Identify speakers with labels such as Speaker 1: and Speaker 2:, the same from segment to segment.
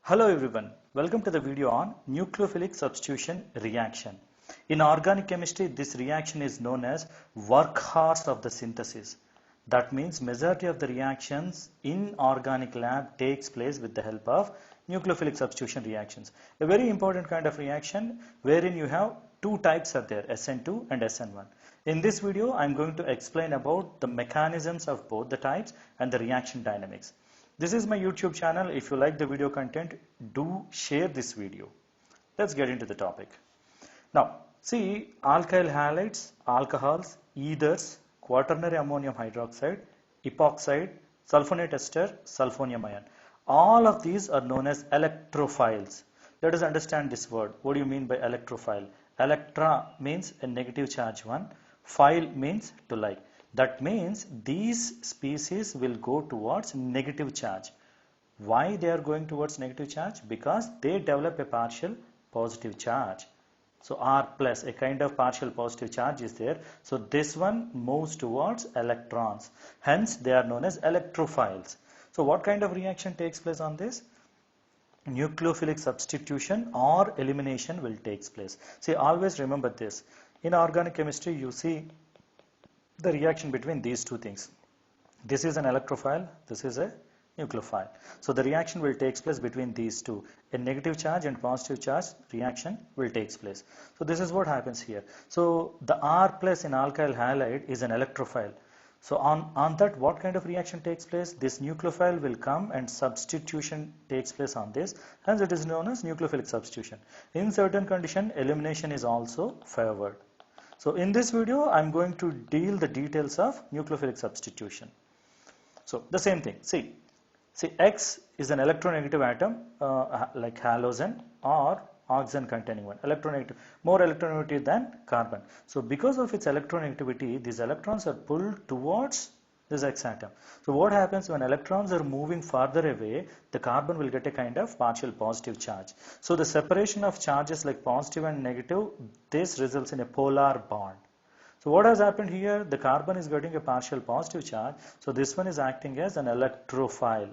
Speaker 1: Hello everyone, welcome to the video on nucleophilic substitution reaction. In organic chemistry, this reaction is known as workhorse of the synthesis. That means majority of the reactions in organic lab takes place with the help of nucleophilic substitution reactions. A very important kind of reaction wherein you have two types are there, SN2 and SN1. In this video, I am going to explain about the mechanisms of both the types and the reaction dynamics. This is my YouTube channel. If you like the video content, do share this video. Let's get into the topic. Now, see alkyl halides, alcohols, ethers, quaternary ammonium hydroxide, epoxide, sulfonate ester, sulfonium ion. All of these are known as electrophiles. Let us understand this word. What do you mean by electrophile? Electra means a negative charge one. Phile means to like. That means these species will go towards negative charge. Why they are going towards negative charge? Because they develop a partial positive charge. So R plus, a kind of partial positive charge is there. So this one moves towards electrons. Hence they are known as electrophiles. So what kind of reaction takes place on this? Nucleophilic substitution or elimination will take place. See, always remember this. In organic chemistry, you see the reaction between these two things. This is an electrophile, this is a nucleophile. So the reaction will take place between these two. A negative charge and positive charge reaction will take place. So this is what happens here. So the R plus in alkyl halide is an electrophile. So on that, what kind of reaction takes place? This nucleophile will come and substitution takes place on this. Hence it is known as nucleophilic substitution. In certain condition, elimination is also favored. So in this video, I am going to deal the details of nucleophilic substitution. So the same thing. See X is an electronegative atom like halogen or oxygen containing one. Electronegative, more electronegative than carbon. So because of its electronegativity, these electrons are pulled towards this X atom. So what happens when electrons are moving farther away, the carbon will get a kind of partial positive charge. So the separation of charges like positive and negative, this results in a polar bond. So what has happened here? The carbon is getting a partial positive charge. So this one is acting as an electrophile.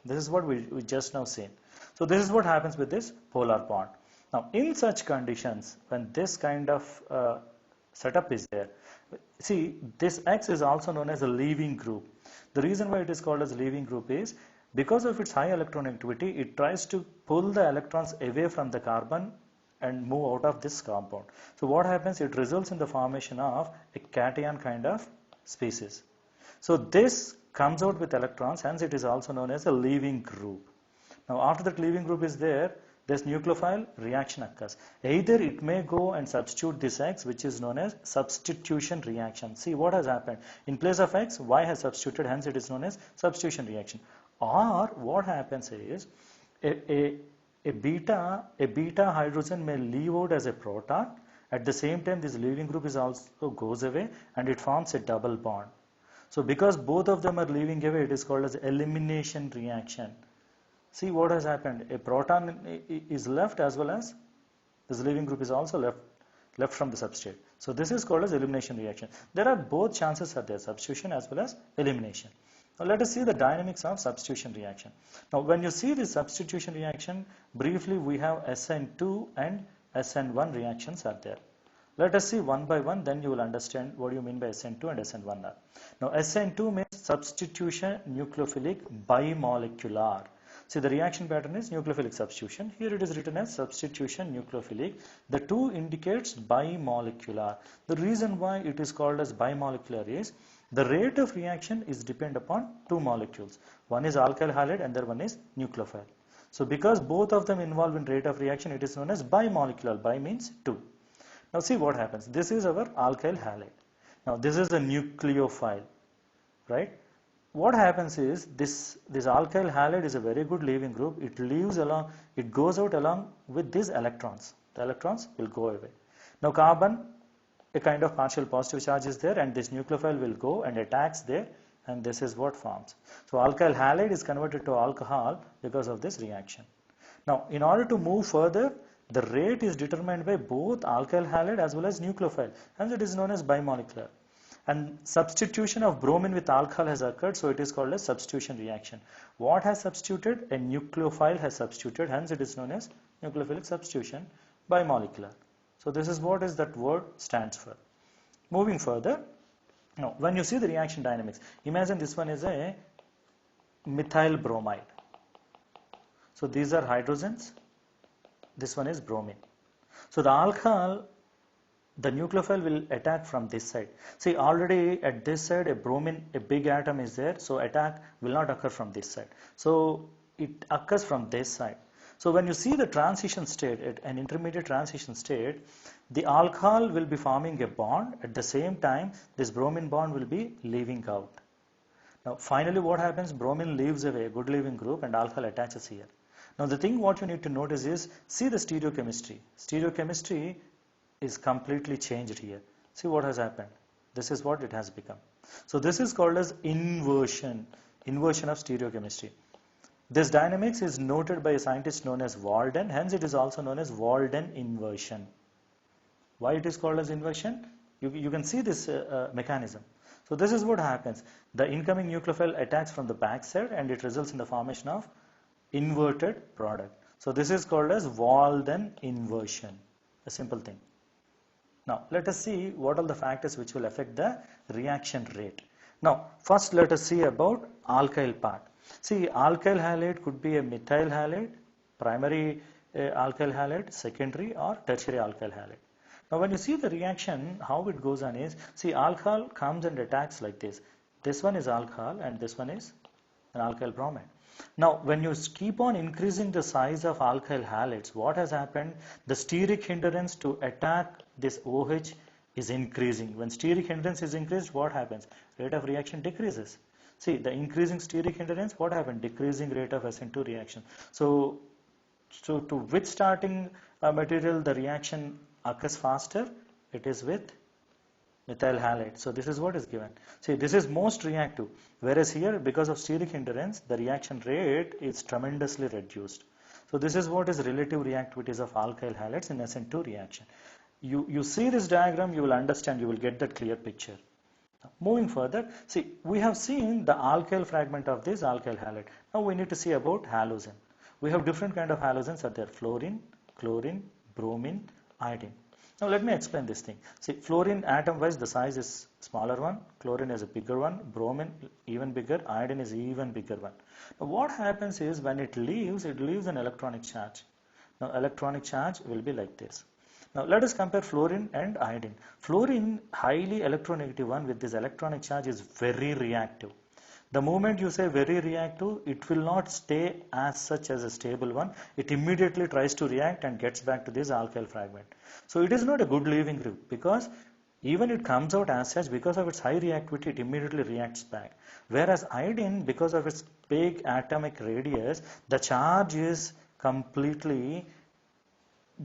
Speaker 1: This is what we just now seen. So this is what happens with this polar bond. Now in such conditions, when this kind of setup is there, see this X is also known as a leaving group. The reason why it is called as leaving group is because of its high electronegativity, it tries to pull the electrons away from the carbon and move out of this compound. So what happens? It results in the formation of a cation kind of species. So this comes out with electrons, hence it is also known as a leaving group. Now after that leaving group is there, this nucleophile reaction occurs. Either it may go and substitute this X, which is known as substitution reaction. See what has happened. In place of X, Y has substituted, hence it is known as substitution reaction. Or what happens is a beta hydrogen may leave out as a proton. At the same time, this leaving group is also goes away and it forms a double bond. So because both of them are leaving away, it is called as elimination reaction. See what has happened. A proton is left as well as this leaving group is also left from the substrate. So this is called as elimination reaction. There are both chances are there, substitution as well as elimination. Now let us see the dynamics of substitution reaction. Now when you see this substitution reaction, briefly we have SN2 and SN1 reactions are there. Let us see one by one, then you will understand what you mean by SN2 and SN1 are. Now SN2 means substitution nucleophilic bimolecular. See the reaction pattern is nucleophilic substitution. Here it is written as substitution nucleophilic. The two indicates bimolecular. The reason why it is called as bimolecular is the rate of reaction is depend upon two molecules. One is alkyl halide and the other one is nucleophile. So because both of them involve in rate of reaction, it is known as bimolecular. Bi means two. Now see what happens. This is our alkyl halide. Now this is a nucleophile, right? What happens is this alkyl halide is a very good leaving group. It goes out along with these electrons. The electrons will go away. Now carbon, a kind of partial positive charge is there and this nucleophile will go and attacks there and this is what forms. So alkyl halide is converted to alcohol because of this reaction. Now in order to move further, the rate is determined by both alkyl halide as well as nucleophile, and it is known as bimolecular. and substitution of bromine with alcohol has occurred, so it is called as substitution reaction. What has substituted? A nucleophile has substituted, hence it is known as nucleophilic substitution bimolecular. So this is what is that word stands for. Moving further, now when you see the reaction dynamics, imagine this one is a methyl bromide. So these are hydrogens, this one is bromine. So the alcohol, the nucleophile will attack from this side. See, already at this side a bromine, a big atom is there, so attack will not occur from this side. So it occurs from this side. So when you see the transition state, at an intermediate transition state, the alcohol will be forming a bond. At the same time, this bromine bond will be leaving out. Now finally what happens? Bromine leaves away, a good leaving group, and alcohol attaches here. Now the thing what you need to notice is, see the stereochemistry. Stereochemistry is completely changed here. See what has happened. This is what it has become. So this is called as inversion of stereochemistry. This dynamics is noted by a scientist known as Walden, hence it is also known as Walden inversion. Why it is called as inversion? You can see this mechanism. So this is what happens. The incoming nucleophile attacks from the back side and it results in the formation of inverted product. So this is called as Walden inversion, a simple thing. Now let us see what are the factors which will affect the reaction rate. Now first let us see about alkyl part. See, alkyl halide could be a methyl halide, primary alkyl halide, secondary or tertiary alkyl halide. Now when you see the reaction, how it goes on is, see, alcohol comes and attacks like this. This one is alcohol and this one is an alkyl bromide. Now when you keep on increasing the size of alkyl halides, what has happened? The steric hindrance to attack this OH is increasing. When steric hindrance is increased, what happens? Rate of reaction decreases. See, the increasing steric hindrance, what happened? Decreasing rate of SN2 reaction. So to which starting material the reaction occurs faster? It is with methyl halide. So this is what is given. See, this is most reactive, whereas here because of steric hindrance the reaction rate is tremendously reduced. So this is what is relative reactivities of alkyl halides in SN2 reaction. You see this diagram, you will understand, you will get that clear picture. Moving further, see, we have seen the alkyl fragment of this alkyl halide. Now we need to see about halogen. We have different kind of halogens are there: fluorine, chlorine, bromine, iodine. Now let me explain this thing. See, fluorine atom wise the size is smaller one, chlorine is a bigger one, bromine even bigger, iodine is even bigger one. Now what happens is when it leaves an electronic charge. Now electronic charge will be like this. Now let us compare fluorine and iodine. Fluorine, highly electronegative one with this electronic charge, is very reactive. The moment you say very reactive, it will not stay as such as a stable one. It immediately tries to react and gets back to this alkyl fragment. So it is not a good leaving group, because even it comes out as such, because of its high reactivity, it immediately reacts back. Whereas iodine, because of its big atomic radius, the charge is completely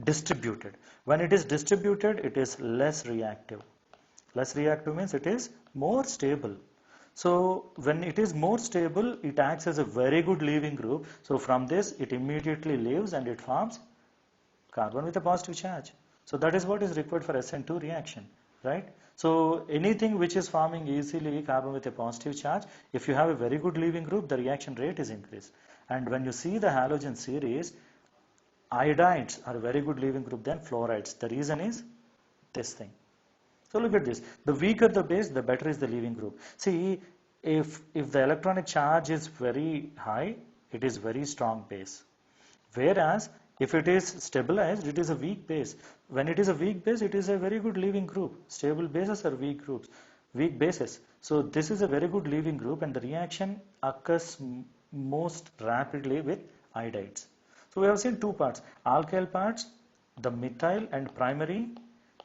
Speaker 1: distributed. When it is distributed, it is less reactive. Less reactive means it is more stable. So when it is more stable, it acts as a very good leaving group. So from this, it immediately leaves and it forms carbon with a positive charge. So that is what is required for SN2 reaction, right? So anything which is forming easily carbon with a positive charge, if you have a very good leaving group, the reaction rate is increased. And when you see the halogen series, iodides are a very good leaving group than fluorides. The reason is this thing. So look at this. The weaker the base, the better is the leaving group. See, if the electronic charge is very high, it is very strong base. Whereas if it is stabilized, it is a weak base. When it is a weak base, it is a very good leaving group. Stable bases are weak groups, weak bases. So this is a very good leaving group, and the reaction occurs most rapidly with iodides. So we have seen two parts. Alkyl parts, the methyl and primary,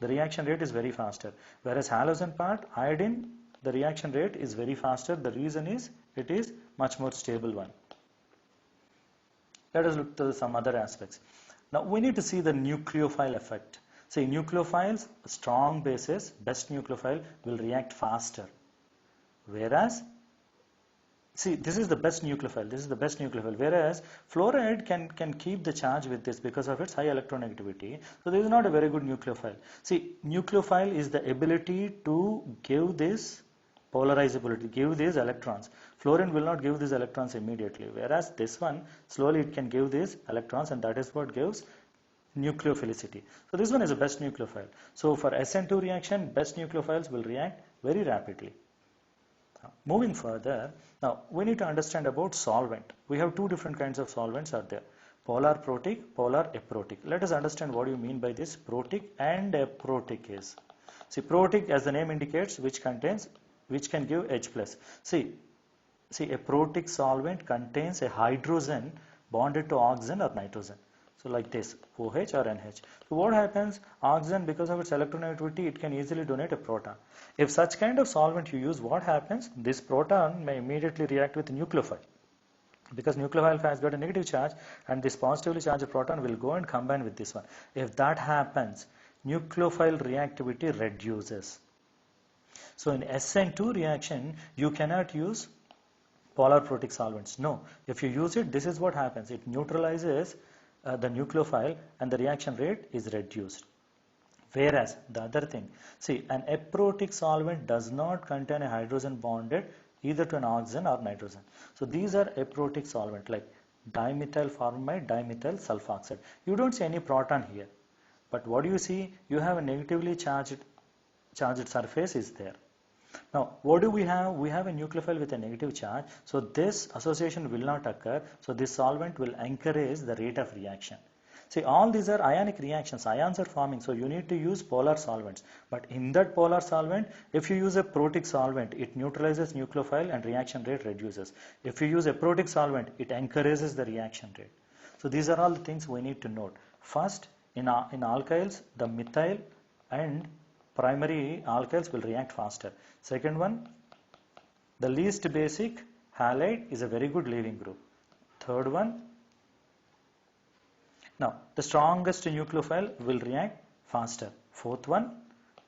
Speaker 1: the reaction rate is very faster. Whereas halogen part, iodine, the reaction rate is very faster. The reason is it is much more stable one. Let us look to some other aspects. Now we need to see the nucleophile effect. See, nucleophiles, strong bases, best nucleophile will react faster. Whereas See, this is the best nucleophile. This is the best nucleophile. Whereas fluoride can keep the charge with this because of its high electronegativity. So this is not a very good nucleophile. See, nucleophile is the ability to give this polarizability, give these electrons. Fluorine will not give these electrons immediately. Whereas this one, slowly it can give these electrons, and that is what gives nucleophilicity. So this one is the best nucleophile. So for SN2 reaction, best nucleophiles will react very rapidly. Moving further, now we need to understand about solvent. We have two different kinds of solvents are there. Polar protic, polar aprotic. Let us understand what you mean by this protic and aprotic is. See, protic, as the name indicates, which can give H plus. See, a protic solvent contains a hydrogen bonded to oxygen or nitrogen. So like this, OH or NH. So what happens? Oxygen, because of its electronegativity, it can easily donate a proton. If such kind of solvent you use, what happens? This proton may immediately react with nucleophile. Because nucleophile has got a negative charge, and this positively charged proton will go and combine with this one. If that happens, nucleophile reactivity reduces. So in SN2 reaction, you cannot use polar protic solvents. No, if you use it, this is what happens. It neutralizes the nucleophile and the reaction rate is reduced. Whereas the other thing, see, an aprotic solvent does not contain a hydrogen bonded either to an oxygen or nitrogen. So these are aprotic solvent like dimethyl formamide, dimethyl sulfoxide. You don't see any proton here. But what do you see? You have a negatively charged surface is there. Now, what do we have? We have a nucleophile with a negative charge. So this association will not occur. So this solvent will encourage the rate of reaction. See, all these are ionic reactions. Ions are forming. So you need to use polar solvents. But in that polar solvent, if you use a protic solvent, it neutralizes nucleophile and reaction rate reduces. If you use a protic solvent, it encourages the reaction rate. So these are all the things we need to note. First, in alkyls, the methyl and primary alkyls will react faster. Second one, the least basic halide is a very good leaving group. Third one, now the strongest nucleophile will react faster. Fourth one,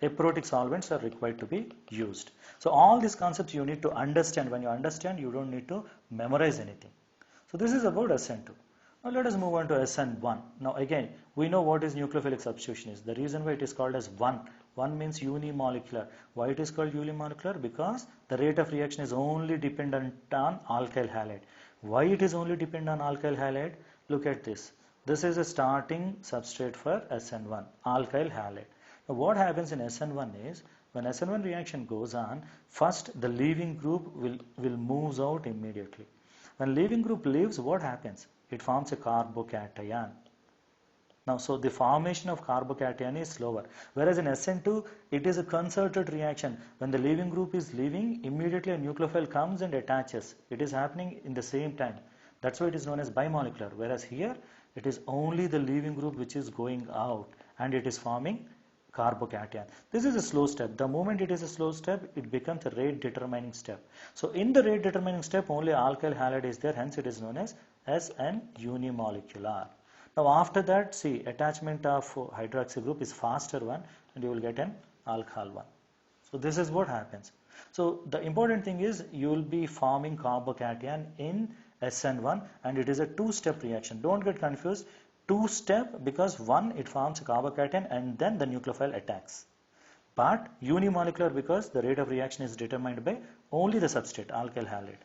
Speaker 1: aprotic solvents are required to be used. So all these concepts you need to understand. When you understand, you don't need to memorize anything. So this is about SN2. Now let us move on to SN1. Now again, we know what is nucleophilic substitution is. The reason why it is called as 1. 1 means unimolecular. Why it is called unimolecular? Because the rate of reaction is only dependent on alkyl halide. Why it is only dependent on alkyl halide? Look at this. This is a starting substrate for SN1, alkyl halide. Now what happens in SN1 is, when SN1 reaction goes on, first the leaving group will moves out immediately. When leaving group leaves, what happens? It forms a carbocation. Now, so the formation of carbocation is slower. Whereas in SN2, it is a concerted reaction. When the leaving group is leaving, immediately a nucleophile comes and attaches. It is happening in the same time. That's why it is known as bimolecular. Whereas here, it is only the leaving group which is going out and it is forming carbocation. This is a slow step. The moment it is a slow step, it becomes a rate determining step. So in the rate determining step, only alkyl halide is there. Hence, it is known as SN unimolecular. Now after that, see, attachment of hydroxy group is faster one and you will get an alkyl one. So this is what happens. So the important thing is you will be forming carbocation in SN1 and it is a two-step reaction. Don't get confused. Two-step because one, it forms a carbocation and then the nucleophile attacks. But unimolecular because the rate of reaction is determined by only the substrate, alkyl halide.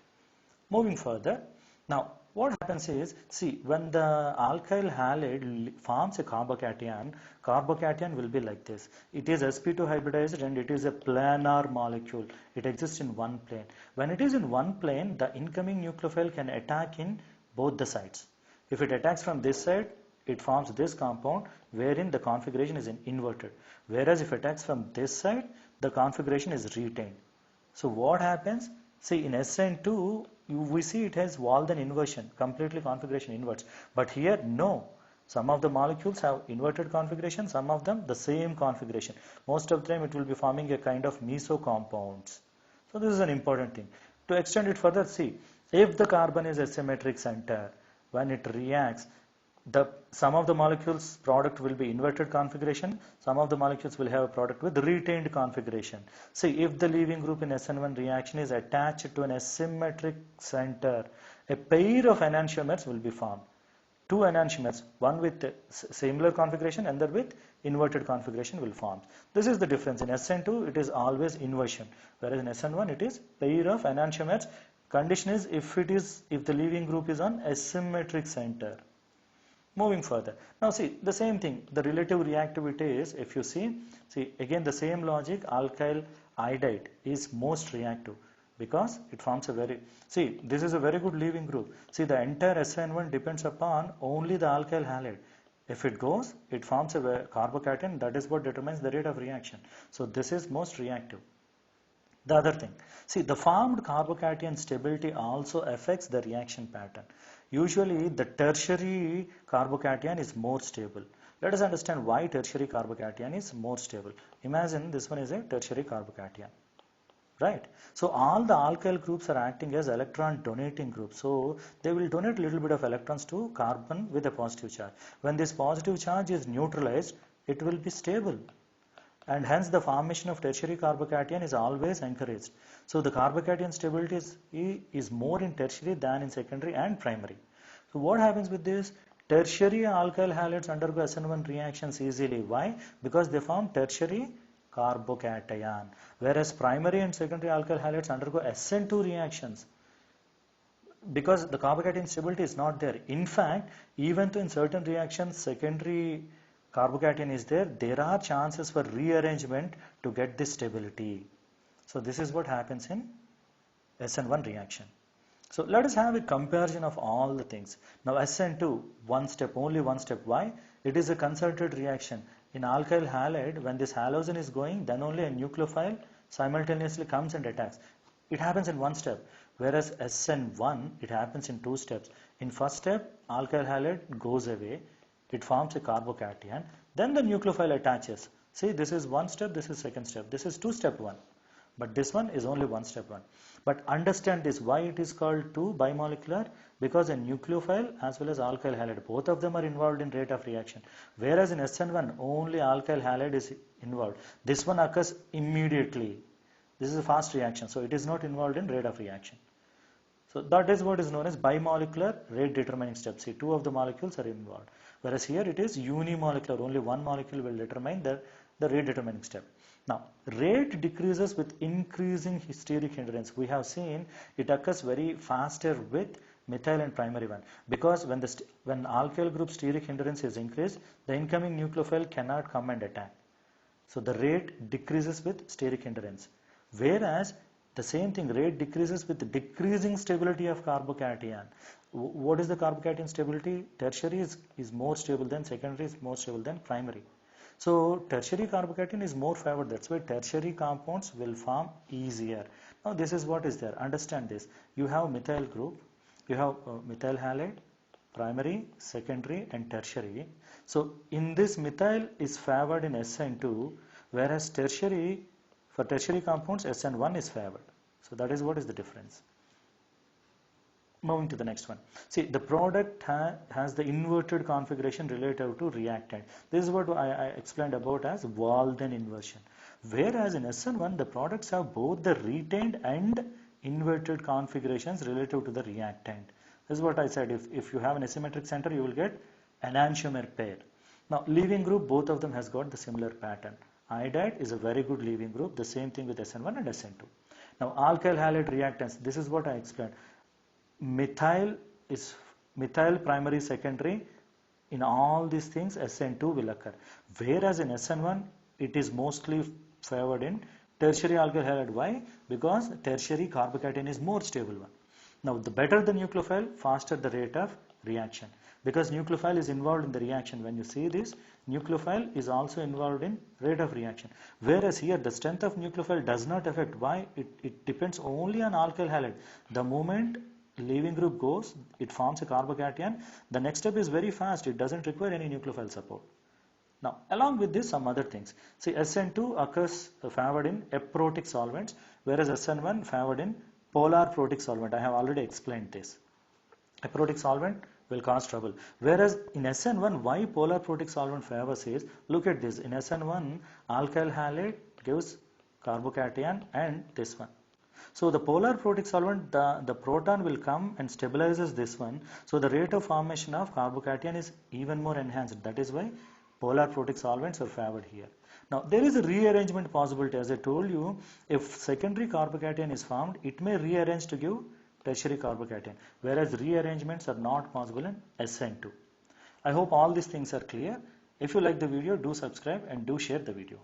Speaker 1: Moving further, now what happens is, see, when the alkyl halide forms a carbocation, carbocation will be like this. It is sp2 hybridized and it is a planar molecule. It exists in one plane. When it is in one plane, the incoming nucleophile can attack in both the sides. If it attacks from this side, it forms this compound wherein the configuration is inverted. Whereas if it attacks from this side, the configuration is retained. So what happens? See, in SN2, we see it has Walden inversion, completely configuration inverts. But here, no. Some of the molecules have inverted configuration, some of them the same configuration. Most of the time, it will be forming a kind of meso compounds. So this is an important thing. To extend it further, see, if the carbon is a symmetric center, when it reacts, some of the molecules product will be inverted configuration, some of the molecules will have a product with retained configuration. See, if the leaving group in SN1 reaction is attached to an asymmetric center, a pair of enantiomers will be formed. Two enantiomers, one with similar configuration and other with inverted configuration will form. This is the difference. In SN2 it is always inversion, whereas in SN1 it is pair of enantiomers. Condition is if the leaving group is on asymmetric center. Moving further. Now see, the same thing, the relative reactivity is, if you see again the same logic, alkyl iodide is most reactive because it forms a this is a very good leaving group. See, the entire SN1 depends upon only the alkyl halide. If it goes, it forms a carbocation, that is what determines the rate of reaction. So this is most reactive. The other thing, see, the formed carbocation stability also affects the reaction pattern. Usually the tertiary carbocation is more stable. Let us understand why tertiary carbocation is more stable. Imagine this one is a tertiary carbocation, right? So all the alkyl groups are acting as electron donating groups. So they will donate a little bit of electrons to carbon with a positive charge. When this positive charge is neutralized, it will be stable. And hence the formation of tertiary carbocation is always encouraged. So the carbocation stability is more in tertiary than in secondary and primary. So what happens with this? Tertiary alkyl halides undergo SN1 reactions easily. Why? Because they form tertiary carbocation. Whereas primary and secondary alkyl halides undergo SN2 reactions because the carbocation stability is not there. In fact, even though in certain reactions secondary carbocation is there, there are chances for rearrangement to get this stability. So this is what happens in SN1 reaction. So let us have a comparison of all the things. Now SN2, only one step. Why? It is a concerted reaction. In alkyl halide, when this halogen is going, then only a nucleophile simultaneously comes and attacks. It happens in one step. Whereas SN1, it happens in two steps. In first step, alkyl halide goes away. It forms a carbocation. Then the nucleophile attaches. See, this is one step, this is second step. This is two-step one. But this one is only one step one. But understand this, why it is called 2 bimolecular? Because a nucleophile as well as alkyl halide, both of them are involved in rate of reaction. Whereas in SN1, only alkyl halide is involved. This one occurs immediately. This is a fast reaction, so it is not involved in rate of reaction. So that is what is known as bimolecular rate determining step. See, two of the molecules are involved. Whereas here it is unimolecular, only one molecule will determine the rate determining step. Now, rate decreases with increasing steric hindrance. We have seen it occurs very faster with methyl and primary one, because when alkyl group steric hindrance is increased, the incoming nucleophile cannot come and attack. So the rate decreases with steric hindrance. Whereas the same thing, rate decreases with decreasing stability of carbocation. What is the carbocation stability? Tertiary is more stable than secondary, is more stable than primary. So tertiary carbocation is more favored. That's why tertiary compounds will form easier. Now this is what is there. Understand this. You have methyl group, you have methyl halide, primary, secondary and tertiary. So in this methyl is favored in SN2, whereas for tertiary compounds SN1 is favored. So that is what is the difference. Moving to the next one. See, the product has the inverted configuration relative to reactant. This is what I explained about as Walden inversion. Whereas in SN1, the products have both the retained and inverted configurations relative to the reactant. This is what I said. If you have an asymmetric center, you will get enantiomer pair. Now, leaving group, both of them has got the similar pattern. Iodide is a very good leaving group. The same thing with SN1 and SN2. Now, alkyl halide reactants. This is what I explained. Methyl primary, secondary. In all these things, SN2 will occur. Whereas in SN1, it is mostly favored in tertiary alkyl halide. Why? Because tertiary carbocation is more stable one. Now, the better the nucleophile, faster the rate of reaction. Because nucleophile is involved in the reaction. When you see this, nucleophile is also involved in rate of reaction. Whereas here, the strength of nucleophile does not affect. Why? It depends only on alkyl halide. The moment leaving group goes, it forms a carbocation. The next step is very fast. It doesn't require any nucleophile support. Now, along with this, some other things. See, SN2 occurs favored in aprotic solvents, whereas SN1 favored in polar protic solvent. I have already explained this. Aprotic solvent, will cause trouble. Whereas in SN1, why polar protic solvent favors is, look at this. In SN1, alkyl halide gives carbocation and this one. So the polar protic solvent, the proton will come and stabilizes this one. So the rate of formation of carbocation is even more enhanced. That is why polar protic solvents are favored here. Now there is a rearrangement possibility. As I told you, if secondary carbocation is formed, it may rearrange to give tertiary carbocation, whereas rearrangements are not possible in SN2. I hope all these things are clear. If you like the video, do subscribe and do share the video.